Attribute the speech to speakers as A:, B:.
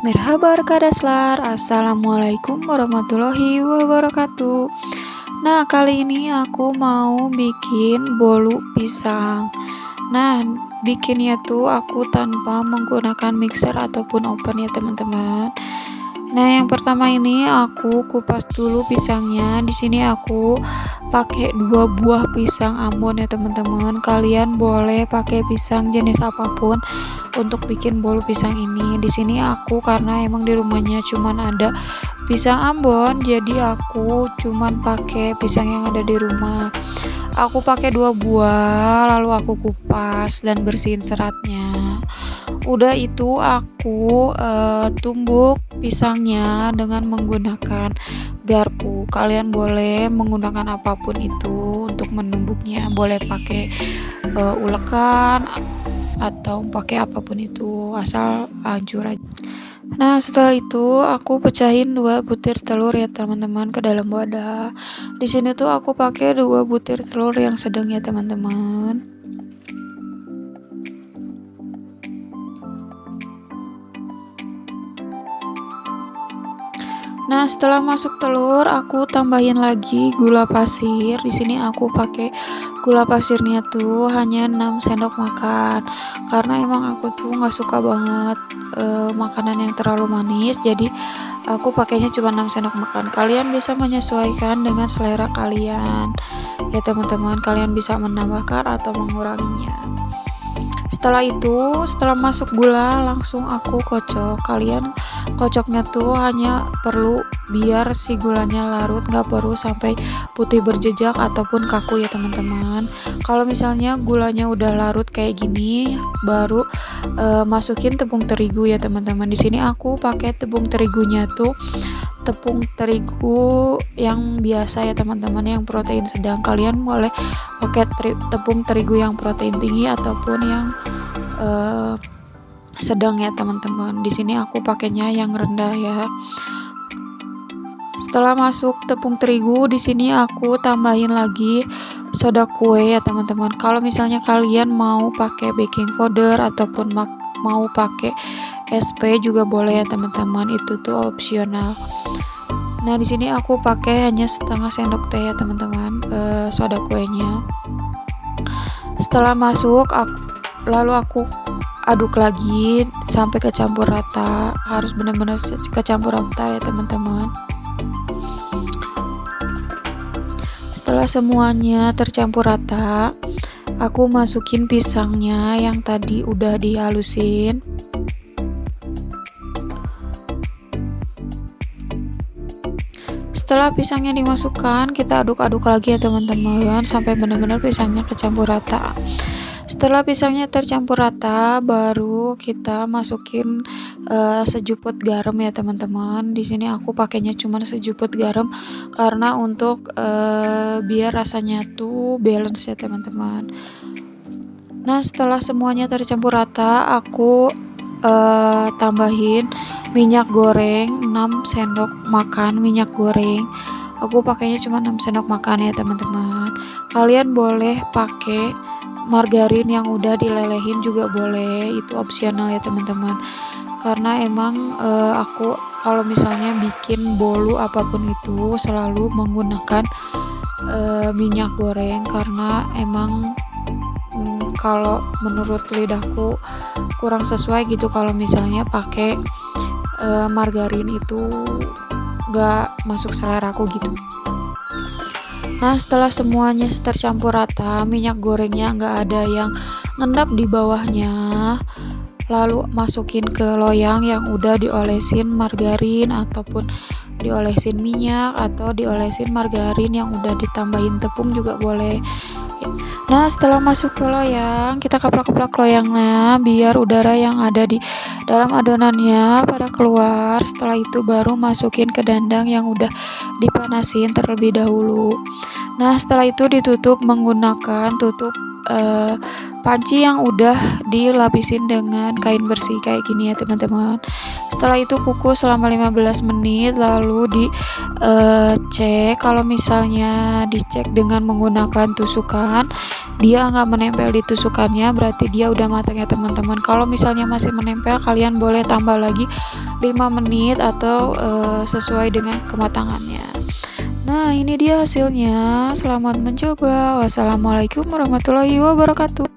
A: Merhaba Kadaslar, Assalamualaikum warahmatullahi wabarakatuh. Nah, kali ini aku mau bikin bolu pisang. Nah, bikinnya tuh aku tanpa menggunakan mixer ataupun oven ya teman-teman. Nah, yang pertama ini aku kupas dulu pisangnya. Di sini aku pakai 2 buah pisang Ambon ya teman-teman. Kalian boleh pakai pisang jenis apapun untuk bikin bolu pisang ini. Di sini aku karena emang di rumahnya cuman ada pisang Ambon, jadi aku cuman pakai pisang yang ada di rumah. Aku pakai 2 buah, lalu aku kupas dan bersihin seratnya. Udah itu aku tumbuk pisangnya dengan menggunakan garpu. Kalian boleh menggunakan apapun itu untuk menumbuknya, boleh pakai ulekan atau pakai apapun itu, asal hancur aja. Nah, setelah itu aku pecahin 2 butir telur ya teman-teman ke dalam wadah. Di sini tuh aku pakai 2 butir telur yang sedang ya teman-teman. Nah, setelah masuk telur, aku tambahin lagi gula pasir. Di sini aku pakai gula pasirnya tuh hanya 6 sendok makan. Karena emang aku tuh nggak suka banget makanan yang terlalu manis, jadi aku pakainya cuma 6 sendok makan. Kalian bisa menyesuaikan dengan selera kalian. Ya teman-teman, kalian bisa menambahkan atau menguranginya. Setelah itu, setelah masuk gula langsung aku kocok. Kalian kocoknya tuh hanya perlu biar si gulanya larut, nggak perlu sampai putih berjejak ataupun kaku ya teman-teman. Kalau misalnya gulanya udah larut kayak gini, baru masukin tepung terigu ya teman-teman. Di sini aku pakai tepung terigunya tuh tepung terigu yang biasa ya teman-teman, yang protein sedang. Kalian boleh pakai tepung terigu yang protein tinggi ataupun yang sedang ya teman-teman. Di sini aku pakainya yang rendah ya. Setelah masuk tepung terigu, di sini aku tambahin lagi soda kue ya teman-teman. Kalau misalnya kalian mau pakai baking powder ataupun mau pakai SP juga boleh ya teman-teman. Itu tuh opsional. Nah, di sini aku pakai hanya setengah sendok teh ya teman-teman, soda kuenya. Setelah masuk, lalu aku aduk lagi sampai kecampur rata. Harus benar-benar kecampur rata ya teman-teman. Setelah semuanya tercampur rata, aku masukin pisangnya yang tadi udah dihalusin. Setelah pisangnya dimasukkan, kita aduk-aduk lagi ya teman-teman sampai benar-benar pisangnya kecampur rata. Setelah pisangnya tercampur rata, baru kita masukin sejuput garam ya teman-teman. Di sini aku pakainya cuma sejuput garam karena untuk biar rasanya tuh balance ya teman-teman. Nah, setelah semuanya tercampur rata, aku tambahin minyak goreng 6 sendok makan minyak goreng. Aku pakainya cuma 6 sendok makan ya teman-teman. Kalian boleh pakai margarin yang udah dilelehin juga boleh, itu opsional ya teman-teman. Karena emang aku kalau misalnya bikin bolu apapun itu selalu menggunakan minyak goreng, karena emang kalau menurut lidahku kurang sesuai gitu kalau misalnya pakai margarin, itu gak masuk selera aku gitu. Nah, setelah semuanya tercampur rata, minyak gorengnya gak ada yang ngendap di bawahnya, lalu masukin ke loyang yang udah diolesin margarin ataupun diolesin minyak atau diolesin margarin yang udah ditambahin tepung juga boleh. Nah, setelah masuk ke loyang, kita keplak-keplak loyangnya biar udara yang ada di dalam adonannya pada keluar. Setelah itu baru masukin ke dandang yang udah dipanasin terlebih dahulu. Nah, setelah itu ditutup menggunakan tutup panci yang udah dilapisin dengan kain bersih kayak gini ya teman-teman. Setelah itu kukus selama 15 menit, lalu dicek. Kalau misalnya dicek dengan menggunakan tusukan, dia nggak menempel di tusukannya, berarti dia udah matang ya teman-teman. Kalau misalnya masih menempel, kalian boleh tambah lagi 5 menit atau sesuai dengan kematangannya. Nah, ini dia hasilnya. Selamat mencoba. Wassalamualaikum warahmatullahi wabarakatuh.